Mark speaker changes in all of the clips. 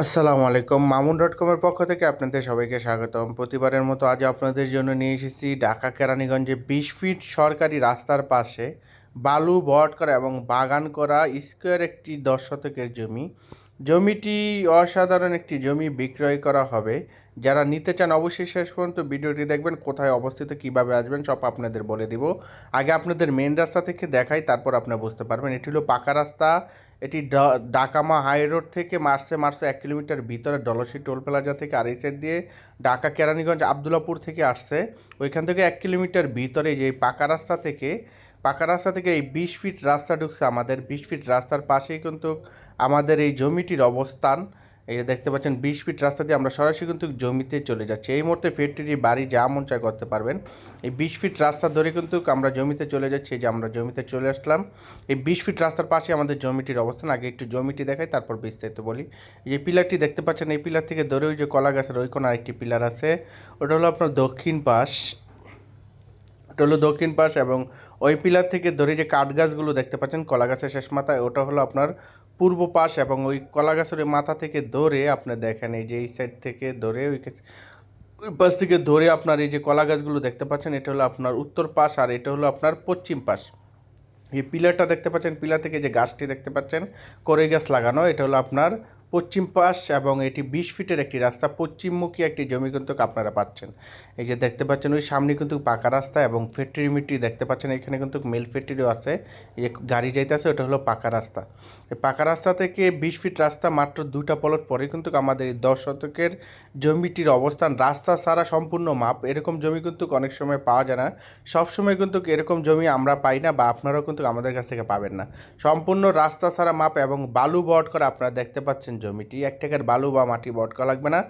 Speaker 1: আসসালামু আলাইকুম। মামুন.কমের পক্ষ থেকে আপনাদের সবাইকে স্বাগতম। প্রতিবারের মতো আজ আপনাদের জন্য নিয়ে এসেছি ঢাকা কেরানীগঞ্জে ২০ ফিট সরকারি রাস্তার পাশে বালু ভরাট করা এবং বাগান করা স্কোয়ার একটি ১০ শতকের জমি। জমিটি অসাধারণ একটি জমি বিক্রয় করা হবে। যারা নিতে চান অবশ্যই শেষ পর্যন্ত ভিডিওটি দেখবেন। কোথায় অবস্থিত, কিভাবে আসবেন সব আপনাদের বলে দিব। আগে আপনাদের মেন রাস্তা থেকে দেখাই, তারপর আপনারা বুঝতে পারবেন। এটি হলো পাকা রাস্তা। এটি ডাকামা হাই রোড থেকে মার্চে ১ কিলোমিটার ভিতরে ডলসি টোল প্লাজা থেকে আর এই সাইড দিয়ে ঢাকা কেরানীগঞ্জ আবদুল্লাপুর থেকে আসছে। ওইখান থেকে ১ কিলোমিটার ভিতরে যে পাকা রাস্তা থেকে এই ২০ ফিট রাস্তা ঢুকছে। আমাদের ২০ ফিট রাস্তার পাশেই কিন্তু আমাদের এই জমিটির অবস্থান। এই যে দেখতে পাচ্ছেন ২০ ফিট রাস্তা দিয়ে আমরা সরাসরি কিন্তু জমিতে চলে যাচ্ছি। এই মুহূর্তে ফ্যাক্টরি বাড়ি যা মন চায় করতে পারবেন। এই ২০ ফিট রাস্তা ধরে কিন্তু আমরা জমিতে চলে যাচ্ছি। এই যে আমরা জমিতে চলে আসলাম। এই ২০ ফিট রাস্তার পাশে আমাদের জমিটির অবস্থান। আগে একটু জমিটি দেখাই, তারপর বিস্তারিত বলি। এই যে পিলারটি দেখতে পাচ্ছেন, এই পিলার থেকে ধরে ওই যে কলা গাছের ওই কোণে আরেকটি পিলার আছে। ওটা হলো আপনার দক্ষিণ পাশ। ওটা হলো দক্ষিণ পাশ এবং ওই পিলার থেকে ধরে যে কাঠ গাছগুলো দেখতে পাচ্ছেন কলা গাছের শেষ মাথায়, ওটা হলো আপনার পূর্ব পাশ। এবং ওই কলা গাছের ওই মাথা থেকে ধরে আপনার দেখেন, এই যে এই সাইড থেকে ধরে ওই পাশ থেকে ধরে আপনার এই যে কলা গাছগুলো দেখতে পাচ্ছেন, এটা হলো আপনার উত্তর পাশ আর এটা হলো আপনার পশ্চিম পাশ। এই পিলারটা দেখতে পাচ্ছেন, পিলার থেকে যে গাছটি দেখতে পাচ্ছেন কড়ই গাছ লাগানো, এটা হলো আপনার পশ্চিম পাশ এবং এটি ২০ ফিটের একটি রাস্তা। পশ্চিমমুখী একটি জমি কিন্তু আপনারা পাচ্ছেন। এই যে দেখতে পাচ্ছেন ওই সামনে কিন্তু পাকা রাস্তা এবং ফ্যাক্টরি মিট্রি দেখতে পাচ্ছেন। এখানে কিন্তু মেল ফ্যাক্টরিও আছে। এই যে গাড়ি যাইতেছে, ওটা হলো পাকা রাস্তা। এই পাকা রাস্তা থেকে ২০ ফিট রাস্তা মাত্র ২টা প্লট পরে কিন্তু আমাদের এই ১০ শতকের জমিটির অবস্থান। রাস্তা ছাড়া সম্পূর্ণ মাপ, এরকম জমি কিন্তু অনেক সময় পাওয়া যায় না। সবসময় কিন্তু এরকম জমি আমরা পাই না বা আপনারাও কিন্তু আমাদের কাছ থেকে পাবেন না। সম্পূর্ণ রাস্তা ছাড়া মাপ এবং বালু বট করা আপনারা দেখতে পাচ্ছেন জমিটি। ১ টাকার বালু বা মাটি বট করা লাগবে না।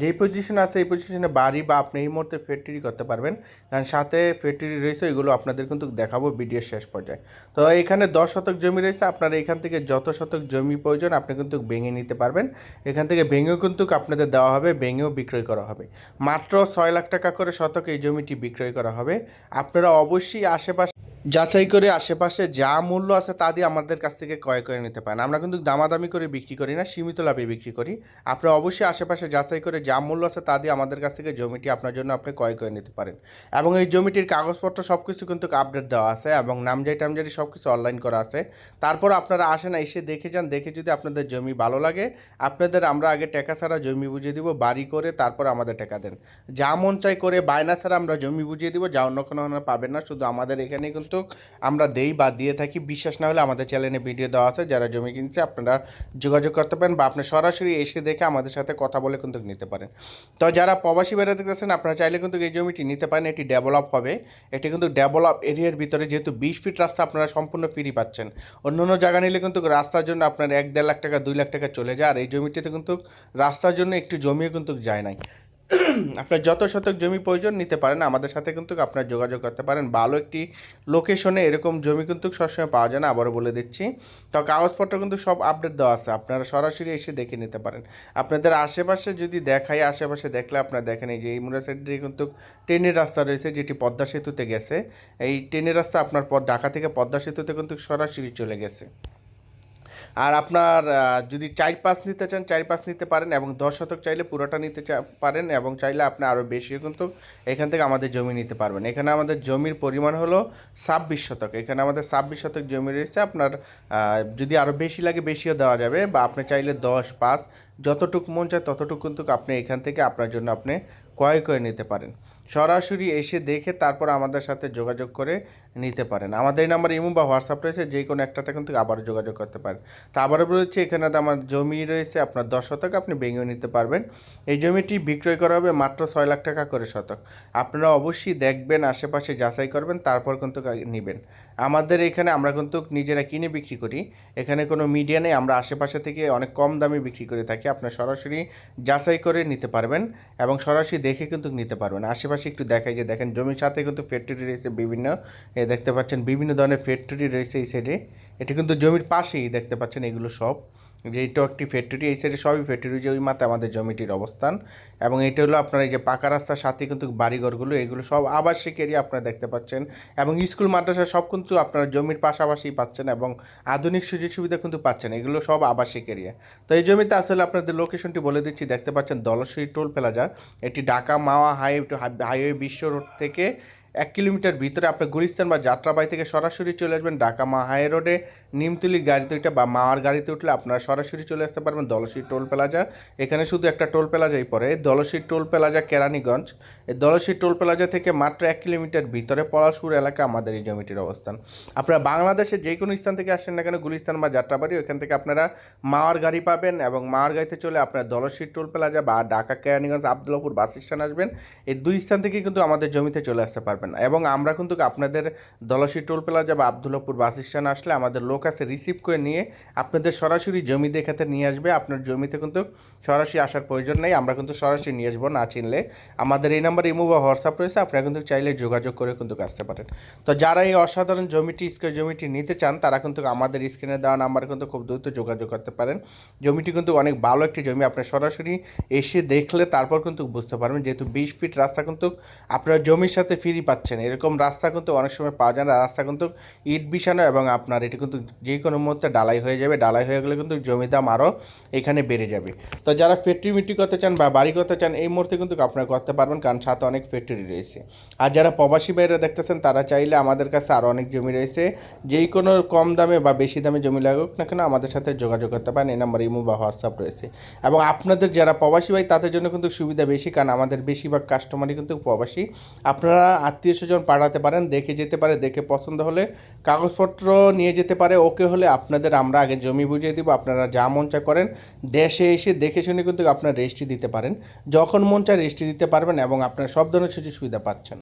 Speaker 1: যেই পজিশনে আছে এই পজিশনে বাড়ি বা আপনি এই মুহূর্তে ফ্যাক্টরি করতে পারবেন, কারণ সাথে ফ্যাক্টরি রয়েছে। এগুলো আপনাদের কিন্তু দেখাবো ভিডিওর শেষ পর্যায়ে। তো এখানে ১০ শতক জমি রয়েছে। আপনারা এখান থেকে যত শতক জমি প্রয়োজন আপনি কিন্তু ভেঙে নিতে পারবেন। এখান থেকে ভেঙেও কিন্তু আপনাদের দেওয়া হবে, ভেঙেও বিক্রয় করা হবে। মাত্র ৬ লাখ টাকা করে শতক এই জমিটি বিক্রয় করা হবে। আপনারা অবশ্যই আশেপাশে যাচাই করে আশেপাশে যা মূল্য আছে তা দিয়ে আমাদের কাছ থেকে ক্রয় করে নিতে পারেন। আমরা কিন্তু দামাদামি করে বিক্রি করি না, সীমিত লাভে বিক্রি করি। আপনারা অবশ্যই আশেপাশে যাচাই করে যা মূল্য আছে তা দিয়ে আমাদের কাছ থেকে জমিটি আপনার জন্য আপনি ক্রয় করে নিতে পারেন। এবং এই জমিটির কাগজপত্র সব কিছু কিন্তু আপডেট দেওয়া আছে এবং নামজারি টামজারি সব কিছু অনলাইন করা আছে। তারপর আপনারা আসেন, এসে দেখে যান। দেখে যদি আপনাদের জমি ভালো লাগে, আপনাদের আমরা আগে টাকা ছাড়া জমি বুঝিয়ে দিব, বাড়ি করে তারপর আমাদের টাকা দেন। যা মন চাই করে বায়না ছাড়া আমরা জমি বুঝিয়ে দিব, যা অন্য কোনো পাবেন না। শুধু আমাদের এখানে কিন্তু আমরা দেই বা দিয়ে থাকি। বিশ্বাস না হলে আমাদের চ্যানেলে ভিডিও দেওয়া আছে, যারা জমি কিনছে আপনারা যোগাযোগ করতে পারেন বা আপনি সরাসরি এসে দেখে আমাদের সাথে কথা বলে কিন্তু নিতে পারেন। তো যারা প্রবাসী বেড়াতে গেছেন আপনারা চাইলে কিন্তু এই জমিটি নিতে পারেন। এটি ডেভেলপ হবে। এটি কিন্তু ডেভেলপ এরিয়ার ভিতরে, যেহেতু ২০ ফিট রাস্তা আপনারা সম্পূর্ণ ফ্রি পাচ্ছেন। অন্য অন্য জায়গা নিলে কিন্তু রাস্তার জন্য আপনার ১-১.৫ লাখ টাকা ২ লাখ টাকা চলে যায়। আর এই জমিটিতে কিন্তু রাস্তার জন্য একটু জমিও কিন্তু যায় নাই। আপনার যত শতক জমি প্রয়োজন নিতে পারেন, আমাদের সাথে কিন্তু আপনার যোগাযোগ করতে পারেন। ভালো একটি লোকেশনে এরকম জমি কিন্তু সবসময় পাওয়া যায় না, আবারও বলে দিচ্ছি। তো কাগজপত্র কিন্তু সব আপডেট দেওয়া আছে, আপনারা সরাসরি এসে দেখে নিতে পারেন। আপনাদের আশেপাশে যদি দেখাই, আশেপাশে দেখলে আপনারা দেখেন এই যে এই মুড়া সাইড দিয়ে কিন্তু ট্রেনের রাস্তা রয়েছে, যেটি পদ্মা সেতুতে গেছে। এই ট্রেনের রাস্তা আপনার ঢাকা থেকে পদ্মা সেতুতে কিন্তু সরাসরি চলে গেছে। আর আপনার যদি ৪-৫ নিতে চান ৪-৫ নিতে পারেন এবং ১০ শতক চাইলে পুরোটা নিতে পারেন এবং চাইলে আপনি আরও বেশিও কিন্তু এখান থেকে আমাদের জমি নিতে পারবেন। এখানে আমাদের জমির পরিমাণ হলো ২৬ শতক। এখানে আমাদের ২৬ শতক জমি রয়েছে। আপনার যদি আরও বেশি লাগে বেশিও দেওয়া যাবে, বা আপনি চাইলে ১০-৫ যতটুকু মন চায় ততটুকু কিন্তু আপনি এখান থেকে আপনার জন্য আপনি ক্রয় করে নিতে পারেন। সরাসরি এসে দেখে তারপর আমাদের সাথে যোগাযোগ করে নিতে পারেন। আমাদের এই নাম্বার ইমো বা হোয়াটসঅ্যাপ রয়েছে, যে কোনো একটাতে কিন্তু আবারও যোগাযোগ করতে পারেন। তা আবারও বলেছি, এখানে আমার জমি রয়েছে আপনার ১০ শতক, আপনি ভেঙেও নিতে পারবেন। এই জমিটি বিক্রয় করা হবে মাত্র ৬ লাখ টাকা করে শতক। আপনারা অবশ্যই দেখবেন, আশেপাশে যাচাই করবেন, তারপর কিন্তু নেবেন। আমাদের এখানে আমরা কিন্তু নিজেরা কিনে বিক্রি করি। এখানে কোনো মিডিয়া নেই, আমরা আশেপাশে থেকে অনেক কম দামে বিক্রি করে থাকি। আপনার সরাসরি যাচাই করে নিতে পারবেন এবং সরাসরি দেখে কিন্তু নিতে পারবেন। আশেপাশে একটু দেখাই, যে দেখেন জমির সাথে কিন্তু ফ্যাক্টরি রয়েছে বিভিন্ন। দেখতে পাচ্ছেন বিভিন্ন ধরনের ফ্যাক্টরি রয়েছে এই সাইডে। এটা কিন্তু জমির পাশেই দেখতে পাচ্ছেন এগুলো সব। যে এটাও একটি ফ্যাক্টরি, এই সাইডে সবই ফ্যাক্টরি, যে ওই মাথায় আমাদের জমিটির অবস্থান। এবং এটা হলো আপনার এই যে পাকা রাস্তার সাথে কিন্তু বাড়িঘরগুলো, এগুলো সব আবাসিক এরিয়া আপনারা দেখতে পাচ্ছেন। এবং স্কুল মাদ্রাসা সব কিন্তু আপনারা জমির পাশাপাশি পাচ্ছেন এবং আধুনিক সুযোগ সুবিধা কিন্তু পাচ্ছেন, এগুলো সব আবাসিক এরিয়া। তো এই জমিতে আসলে আপনাদের লোকেশনটি বলে দিচ্ছি, দেখতে পাচ্ছেন দলশ্রী টোল প্লাজা। এটি ঢাকা মাওয়া হাইওয়ে বিশ্ব রোড থেকে 1 কিলোমিটার ভিতরে। আপনি গুলিস্তান বা যাত্রাবাড়ি থেকে সরাসরি চলে আসবেন ঢাকা মা হাই রোডে, নিমতলির গাড়িতে উঠে বা মাওয়ার গাড়িতে উঠলে আপনারা সরাসরি চলে আসতে পারবেন দলশ্রী টোল প্লাজা। এখানে শুধু একটা টোল প্লাজাই পড়ে, দলশ্রী টোল প্লাজা কেরানীগঞ্জ। এই দলশ্রী টোল প্লাজা থেকে মাত্র 1 কিলোমিটার ভিতরে পলাশপুর এলাকা আমাদের এই জমিটির অবস্থান। আপনারা বাংলাদেশের যে কোনো স্থান থেকে আসেন না কেন, গুলিস্তান বা যাত্রাবাড়ি, ওইখান থেকে আপনারা মাওয়ার গাড়ি পাবেন এবং মাওয়ার গাড়িতে চলে আপনারা দলশ্রী টোল প্লাজা বা ঢাকা কেরানীগঞ্জ আবদুল্লাপুর বাস স্ট্যান্ড আসবেন। এই দুই স্থান থেকে কিন্তু আমাদের জমিতে চলে আসতে পারবেন। এবং আমরা কিন্তু আপনাদের দলশ্রী টোল প্লাজা বা আবদুল্লাপুর বাস স্ট্যান্ড আসলে আমাদের লোক আছে রিসিভ করে নিয়ে আপনাদের সরাসরি জমি দেখাতে নিয়ে আসবে। আপনার জমিতে কিন্তু সরাসরি আসার প্রয়োজন নেই, আমরা কিন্তু সরাসরি নিয়ে আসবো। না চিনলে আমাদের এই নাম্বার ইমো বা হোয়াটসঅ্যাপ রয়েছে, আপনারা কিন্তু চাইলে যোগাযোগ করে কিন্তু আসতে পারেন। তো যারা এই অসাধারণ স্কয়ার জমিটি নিতে চান, তারা কিন্তু আমাদের স্ক্রিনে দেওয়া নাম্বারে কিন্তু খুব দ্রুত যোগাযোগ করতে পারেন। জমিটি কিন্তু অনেক ভালো একটি জমি, আপনি সরাসরি এসে দেখলে তারপর কিন্তু বুঝতে পারবেন, যেহেতু 20 ফিট রাস্তা কিন্তু আপনারা জমির সাথে ফ্রি পাচ্ছেন। এরকম রাস্তা কিন্তু অনেক সময় পাওয়া যায় না, রাস্তা কিন্তু ইট বিছানো এবং আপনার এটি কিন্তু যে কোনো মুহূর্তে ডালাই হয়ে যাবে। ডালাই হয়ে গেলে কিন্তু জমি দাম আরও এখানে বেড়ে যাবে। তো যারা ফ্যাক্টরি মিট্রি করতে চান বা বাড়ি করতে চান, এই মুহূর্তে কিন্তু আপনারা করতে পারবেন, কারণ সাথে অনেক ফ্যাক্টরি রয়েছে। আর যারা প্রবাসী বাইরে দেখতেছেন, তারা চাইলে আমাদের কাছে আরও অনেক জমি রয়েছে, যেই কোনো কম দামে বা বেশি দামে জমি লাগুক না কেন আমাদের সাথে যোগাযোগ করতে পারেন। এই নাম্বার ইমো বা হোয়াটসঅ্যাপ রয়েছে। এবং আপনাদের যারা প্রবাসী ভাই, তাদের জন্য কিন্তু সুবিধা বেশি, কারণ আমাদের বেশিরভাগ কাস্টমারই কিন্তু প্রবাসী। আপনারা আত্মীয় স্বজন পাঠাতে পারেন, দেখে যেতে পারে, দেখে পছন্দ হলে কাগজপত্র নিয়ে যেতে পারে, ওকে হলে আপনাদের আমরা আগে জমি বুঝিয়ে দিব। আপনারা যা মন চা করেন, দেশে এসে দেখে শুনে কিন্তু আপনার রেজিস্ট্রি দিতে পারেন, যখন মন চায় রেজিস্ট্রি দিতে পারবেন এবং আপনারা সব ধরনের সুযোগ সুবিধা পাচ্ছেন।